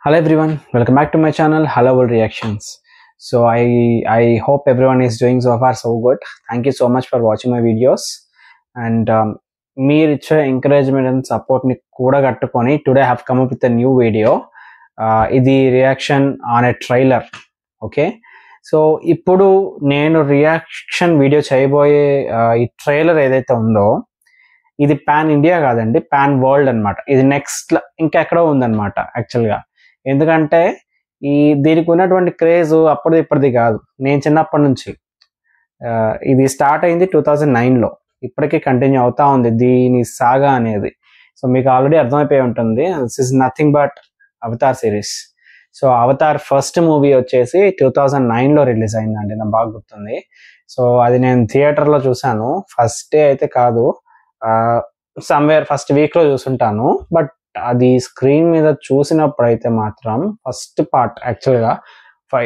Hello everyone, welcome back to my channel Hello World Reactions. So I hope everyone is doing so far so good. Thank you so much for watching my videos and మీరు ఇచ్చే encouragement and సపోర్ట్ని కూడా కట్టుకొని today have come up with a new video. ఇది reaction on a trailer. Okay, so ఇప్పుడు నేను reaction video చేయబోయే ఈ ట్రైలర్ ఏదైతే ఉందో ఇది పాన్ ఇండియా కాదండి, పాన్ వరల్డ్ అనమాట. ఇది నెక్స్ట్ ఇంకెక్కడో ఉందన్నమాట యాక్చువల్గా. ఎందుకంటే దీనికి ఉన్నటువంటి క్రేజ్ అప్పటిది ఇప్పటిది కాదు, నేను చిన్నప్పటి నుంచి. ఇది స్టార్ట్ అయింది 2009లో, ఇప్పటికీ కంటిన్యూ అవుతా ఉంది దీని సాగా అనేది. సో మీకు ఆల్రెడీ అర్థమైపోయి ఉంటుంది, this is nothing but Avatar series. So Avatar first movie వచ్చేసి 2009లో రిలీజ్ అయిందండి, నాకు బాగా గుర్తుంది. సో అది నేను థియేటర్లో చూసాను. ఫస్ట్ డే అయితే కాదు, సమ్వేర్ ఫస్ట్ వీక్లో చూసుంటాను. బట్ అది స్క్రీన్ మీద చూసినప్పుడు అయితే మాత్రం ఫస్ట్ పార్ట్ యాక్చువల్గా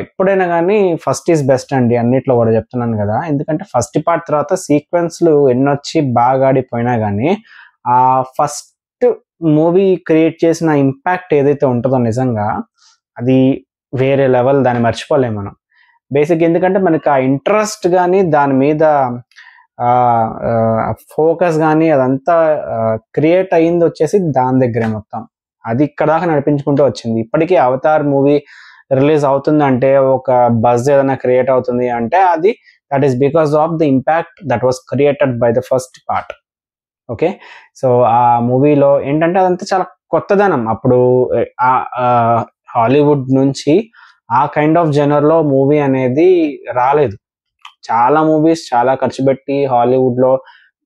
ఎప్పుడైనా కానీ ఫస్ట్ ఈజ్ బెస్ట్ అండి, అన్నిట్లో కూడా చెప్తున్నాను కదా. ఎందుకంటే ఫస్ట్ పార్ట్ తర్వాత సీక్వెన్స్లు ఎన్నొచ్చి బాగా ఆడిపోయినా కానీ ఆ ఫస్ట్ మూవీ క్రియేట్ చేసిన ఇంపాక్ట్ ఏదైతే ఉంటుందో నిజంగా అది వేరే లెవెల్, దాన్ని మర్చిపోలేము మనం బేసిక్. ఎందుకంటే మనకి ఆ ఇంట్రెస్ట్ కానీ దాని మీద ఫోకస్ కానీ అదంతా క్రియేట్ అయ్యింది వచ్చేసి దాని దగ్గరే మొత్తం. అది ఇక్కడ దాకా నడిపించుకుంటూ వచ్చింది. ఇప్పటికీ అవతార్ మూవీ రిలీజ్ అవుతుంది అంటే, ఒక బజ్ ఏదైనా క్రియేట్ అవుతుంది అంటే అది that is because of the impact that was created by the first part. Okay, so ఆ మూవీలో ఏంటంటే అదంతా చాలా కొత్తదనం. అప్పుడు హాలీవుడ్ నుంచి ఆ కైండ్ ఆఫ్ జనర్లో మూవీ అనేది రాలేదు. చాలా మూవీస్ చాలా ఖర్చు పెట్టి హాలీవుడ్లో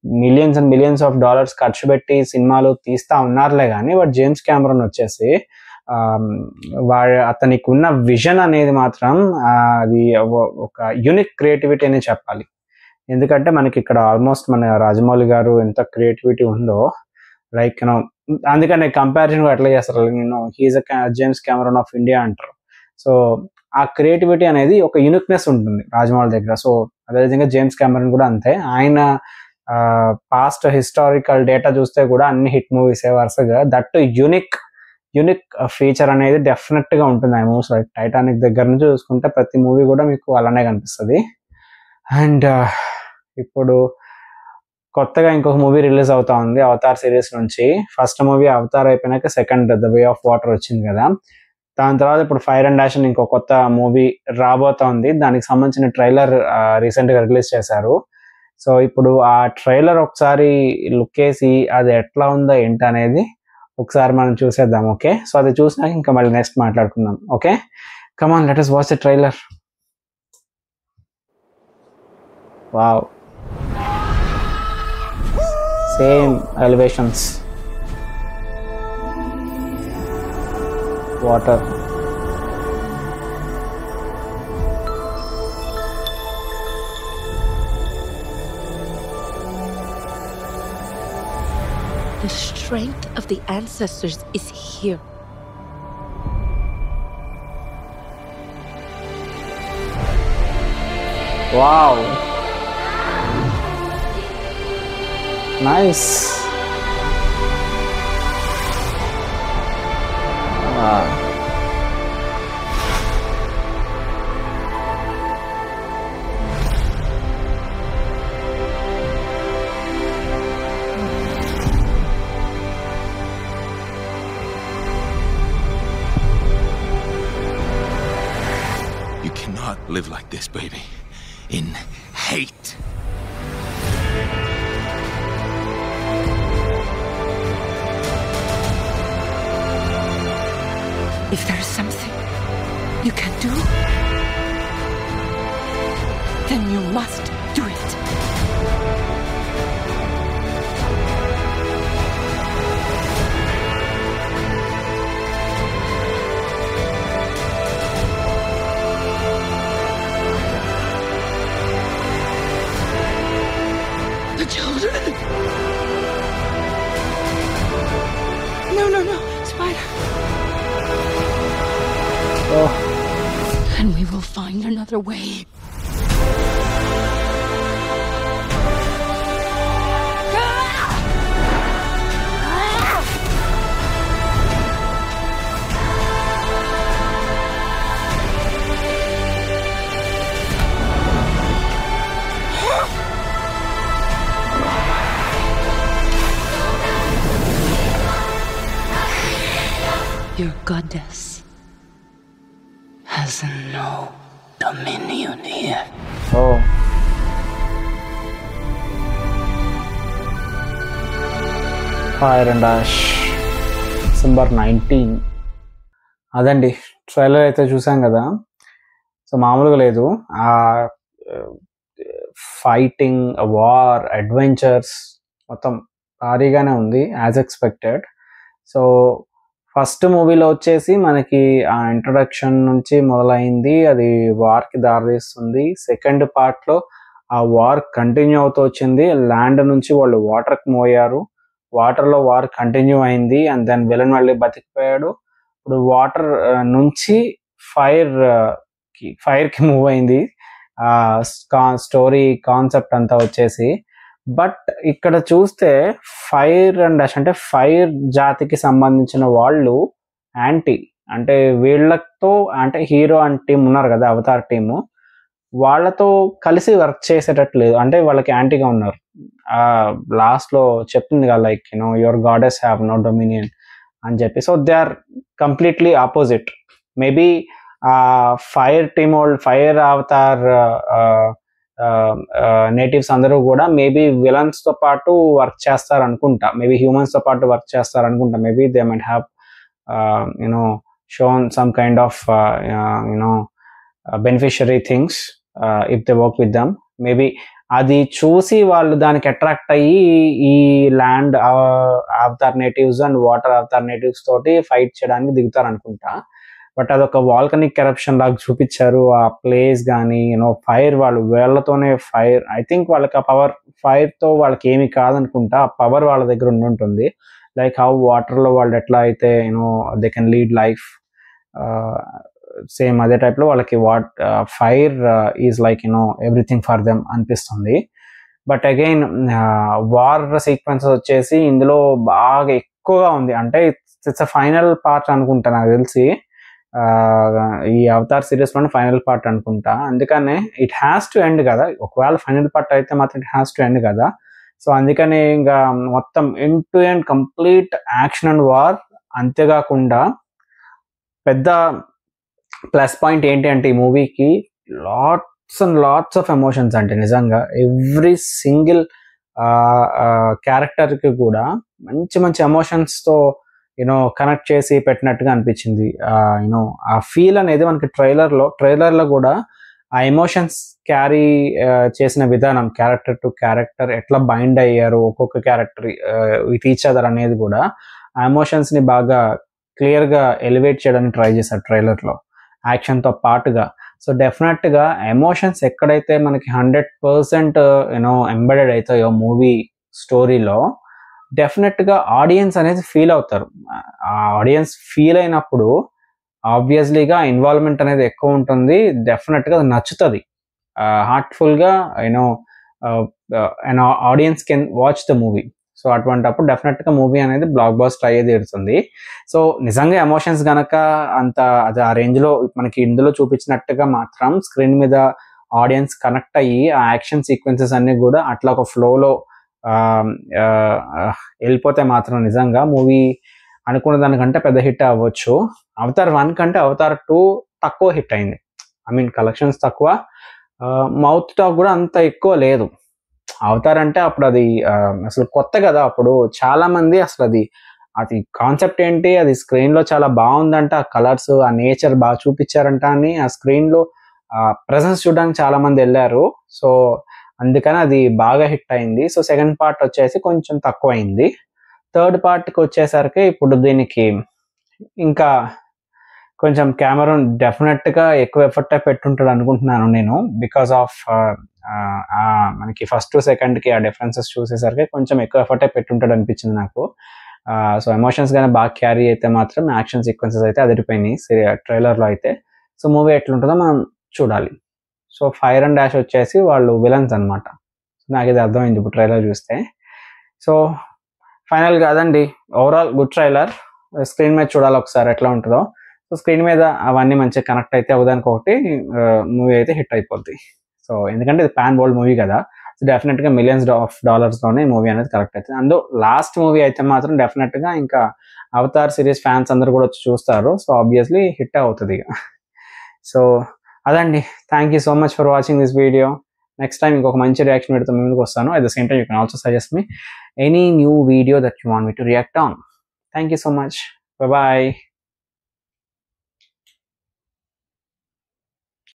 millions and millions of dollars ఖర్చు పెట్టి సినిమాలు తీస్తూ ఉన్నారులే కానీ, బట్ జేమ్స్ కెమెరాన్ వచ్చేసి అతనికి ఉన్న విజన్ అనేది మాత్రం అది ఒక యూనిక్ క్రియేటివిటీ అనే చెప్పాలి. ఎందుకంటే మనకి ఇక్కడ ఆల్మోస్ట్ మన రాజమౌళి గారు ఎంత క్రియేటివిటీ ఉందో, లైక్ యూనో, అందుకనే కంపారిజన్ ఎట్లా చేస్తారు, నేను he's a James Cameron of India అంటారు. సో ఆ క్రియేటివిటీ అనేది ఒక యూనిక్నెస్ ఉంటుంది రాజమౌళి దగ్గర. సో అదేవిధంగా జేమ్స్ కెమెరాన్ కూడా అంతే. ఆయన పాస్ట్ హిస్టారికల్ డేటా చూస్తే కూడా అన్ని హిట్ మూవీసే వరుసగా. దట్ యూనిక్ ఫీచర్ అనేది డెఫినెట్గా ఉంటుంది ఆ మూవీస్. లైక్ టైటానిక్ దగ్గర నుంచి చూసుకుంటే ప్రతి మూవీ కూడా మీకు అలానే కనిపిస్తుంది. అండ్ ఇప్పుడు కొత్తగా ఇంకొక మూవీ రిలీజ్ అవుతా ఉంది అవతార్ సిరీస్ నుంచి. ఫస్ట్ మూవీ అవతార్ అయిపోయినాక second the way of water వచ్చింది కదా. దాని తర్వాత ఇప్పుడు ఫైర్ అండ్ డాష్ అని ఇంకో కొత్త మూవీ రాబోతా ఉంది. దానికి సంబంధించిన ట్రైలర్ రీసెంట్గా రిలీజ్ చేశారు. సో ఇప్పుడు ఆ ట్రైలర్ ఒకసారి లుక్ వేసి అది ఎట్లా ఉందో ఏంటి అనేది ఒకసారి మనం చూసేద్దాం. ఓకే, సో అది చూసినాక ఇంకా మళ్ళీ నెక్స్ట్ మాట్లాడుకుందాం. Okay, come on, let us watch the trailer. Wow, same elevations, water. The strength of the ancestors is here. Wow, nice. You cannot live like this, baby. In hate. If there is something you can do, then you must do it. The children. No, Spider. Oh, And we will find another way. Your goddess has no dominion here. Oh. Fire and Ash December 19. అదండి trailer అయితే చూసాం కదా. So మామూలుగా లేదు, ఆ fighting, war, adventures మొత్తం భారీగానే ఉంది యాజ్ ఎక్స్పెక్టెడ్. సో ఫస్ట్ మూవీలో వచ్చేసి మనకి ఆ ఇంట్రొడక్షన్ నుంచి మొదలైంది, అది వార్కి దారితీస్తుంది. సెకండ్ పార్ట్లో ఆ వార్ కంటిన్యూ అవుతూ వచ్చింది. ల్యాండ్ నుంచి వాళ్ళు వాటర్కి మోయారు, వాటర్లో వార్ కంటిన్యూ అయింది, అండ్ దెన్ విలన్ మళ్ళీ బతికిపోయాడు. ఇప్పుడు వాటర్ నుంచి ఫైర్కి మూవ్ అయింది స్టోరీ కాన్సెప్ట్ అంతా వచ్చేసి. బట్ ఇక్కడ చూస్తే ఫైర్ అండ్ అష్ అంటే ఫైర్ జాతికి సంబంధించిన వాళ్ళు యాంటీ, అంటే వీళ్ళతో అంటే హీరో అండ్ టీం ఉన్నారు కదా, అవతార్ టీము, వాళ్ళతో కలిసి వర్క్ చేసేటట్లేదు, అంటే వాళ్ళకి యాంటీగా ఉన్నారు. లాస్ట్లో చెప్తుంది కదా, like your goddess have no dominion అని చెప్పి. So they are completely opposite. Maybe fire team వాళ్ళు, ఫైర్ అవతార్ నేటివ్స్ అందరూ కూడా మేబీ విలన్స్తో పాటు వర్క్ చేస్తారు అనుకుంటా, మేబీ హ్యూమన్స్తో పాటు వర్క్ చేస్తారు అనుకుంటా. Maybe they might have shown some kind of beneficiary things if they work with them. Maybe అది చూసి వాళ్ళు దానికి అట్రాక్ట్ అయ్యి ఈ land Avatar natives and water Avatar natives తోటి ఫైట్ చేయడానికి దిగుతారు అనుకుంటా. బట్ అదొక వాల్కనిక్ ఎరప్షన్ లాగా చూపించారు ఆ ప్లేస్ కానీ, ఫైర్ వాళ్ళు వేళ్లతోనే ఫైర్, ఐ థింక్ వాళ్ళకి ఆ పవర్, ఫైర్తో వాళ్ళకి ఏమి కాదనుకుంటా, ఆ పవర్ వాళ్ళ దగ్గర ఉంటుంది. లైక్ హౌ వాటర్లో వాళ్ళు ఎట్లా అయితే they can lead life, same అదే టైప్లో వాళ్ళకి fire is like everything for them అనిపిస్తుంది. బట్ అగైన్ వార్ సీక్వెన్సెస్ వచ్చేసి ఇందులో బాగా ఎక్కువగా ఉంది. అంటే ఇట్స్ అ ఫైనల్ పార్ట్ అనుకుంటా నాకు తెలిసి, ఈ అవతార్ సిరీస్లోనే ఫైనల్ పార్ట్ అనుకుంటా. అందుకనే ఇట్ హ్యాస్ టు ఎండ్ కదా, ఒకవేళ ఫైనల్ పార్ట్ అయితే మాత్రం ఇట్ హ్యాస్ టు ఎండ్ కదా. సో అందుకని ఇంకా మొత్తం end to end complete action and war. అంతేకాకుండా పెద్ద ప్లస్ పాయింట్ ఏంటి అంటే ఈ మూవీకి lots and lots of emotions. అంటే నిజంగా ఎవ్రీ సింగిల్ క్యారెక్టర్కి కూడా మంచి మంచి ఎమోషన్స్తో కనెక్ట్ చేసి పెట్టినట్టుగా అనిపించింది. ఆ ఫీల్ అనేది మనకి ట్రైలర్లో కూడా ఆ ఎమోషన్స్ క్యారీ చేసిన విధానం, క్యారెక్టర్ టు క్యారెక్టర్ ఎట్లా బైండ్ అయ్యారు ఒక్కొక్క క్యారెక్టర్ విత్ ఈచ్ అదర్ అనేది కూడా ఆ ఎమోషన్స్ని బాగా క్లియర్గా ఎలివేట్ చేయడానికి ట్రై చేశారు ట్రైలర్లో యాక్షన్తో పాటుగా. సో డెఫినెట్గా ఎమోషన్స్ ఎక్కడైతే మనకి 100% ఎంబెడెడ్ అవుతాయో మూవీ స్టోరీలో, డెఫినెట్గా ఆడియన్స్ అనేది ఫీల్ అవుతారు. ఆ ఆడియన్స్ ఫీల్ అయినప్పుడు ఆబ్వియస్లీగా ఇన్వాల్వ్మెంట్ అనేది ఎక్కువ ఉంటుంది, డెఫినెట్గా అది నచ్చుతుంది, హార్ట్ఫుల్గా audience can watch the movie. So అటువంటిప్పుడు డెఫినెట్గా మూవీ అనేది బ్లాక్ బస్టర్ అయ్యేది తీరుతుంది. సో నిజంగా ఎమోషన్స్ గనక అంత అది ఆ రేంజ్లో మనకి ఇందులో చూపించినట్టుగా మాత్రం స్క్రీన్ మీద ఆడియన్స్ కనెక్ట్ అయ్యి ఆ యాక్షన్ సీక్వెన్సెస్ అన్నీ కూడా అట్లా ఒక ఫ్లోలో వెళ్ళిపోతే మాత్రం నిజంగా మూవీ అనుకున్న దానికంటే పెద్ద హిట్ అవ్వచ్చు. అవతార్ 1 కంటే అవతార్ 2 తక్కువ హిట్ అయింది. ఐ మీన్ కలెక్షన్స్ తక్కువ, మౌత్ టాక్ కూడా అంత ఎక్కువ లేదు. అవతార్ అంటే అప్పుడు అది అసలు కొత్త కదా, అప్పుడు చాలా మంది అసలు అది కాన్సెప్ట్ ఏంటి, అది స్క్రీన్లో చాలా బాగుందంట, ఆ కలర్స్, ఆ నేచర్ బాగా చూపించారంట అని ఆ స్క్రీన్లో ప్రెజెన్స్ చూడడానికి చాలా మంది వెళ్ళారు. సో అందుకని అది బాగా హిట్ అయింది. సో సెకండ్ పార్ట్ వచ్చేసి కొంచెం తక్కువ అయింది. థర్డ్ పార్ట్కి వచ్చేసరికి ఇప్పుడు దీనికి ఇంకా కొంచెం కెమెరాన్ డెఫినెట్గా ఎక్కువ ఎఫర్ట్ పెట్టుంటాడు అనుకుంటున్నాను నేను, బికాస్ ఆఫ్ మనకి ఫస్ట్ సెకండ్కి ఆ డిఫరెన్సెస్ చూసేసరికి కొంచెం ఎక్కువ ఎఫర్ట్ పెట్టుంటాడు అనిపించింది నాకు. సో ఎమోషన్స్ కానీ బాగా క్యారీ అయితే మాత్రం యాక్షన్ సీక్వెన్సెస్ అయితే అదిరిపోయినాయి ట్రైలర్లో అయితే. సో మూవీ ఎట్లుంటుందో మనం చూడాలి. సో ఫైర్ అండ్ డాష్ వచ్చేసి వాళ్ళు విలన్స్ అనమాట. నాకు ఇది అర్థమైంది ఇప్పుడు ట్రైలర్ చూస్తే. సో ఫైనల్గా అదండి, ఓవరాల్ గుడ్ ట్రైలర్. స్క్రీన్ మీద చూడాలి ఒకసారి ఎట్లా ఉంటుందో. సో స్క్రీన్ మీద అవన్నీ మంచిగా కనెక్ట్ అయితే అవదానికి ఒకటి మూవీ అయితే హిట్ అయిపోద్ది. సో ఎందుకంటే ఇది పాన్ వరల్డ్ మూవీ కదా, సో డెఫినెట్గా మిలియన్స్ ఆఫ్ డాలర్స్లోనే మూవీ అనేది కరెక్ట్ అవుతుంది. అందులో లాస్ట్ మూవీ అయితే మాత్రం డెఫినెట్గా ఇంకా అవతార్ సిరీస్ ఫ్యాన్స్ అందరూ కూడా వచ్చి చూస్తారు. సో ఆబ్వియస్లీ హిట్ అవుతుంది ఇక. సో అదండి, thank you so much for watching this video. Next time ఇంకొక మంచి రియాక్షన్ వీడియోతో ముందుకు వస్తాను. At the same time you can also suggest me any new video that you want me to react on. Thank you so much. Bye.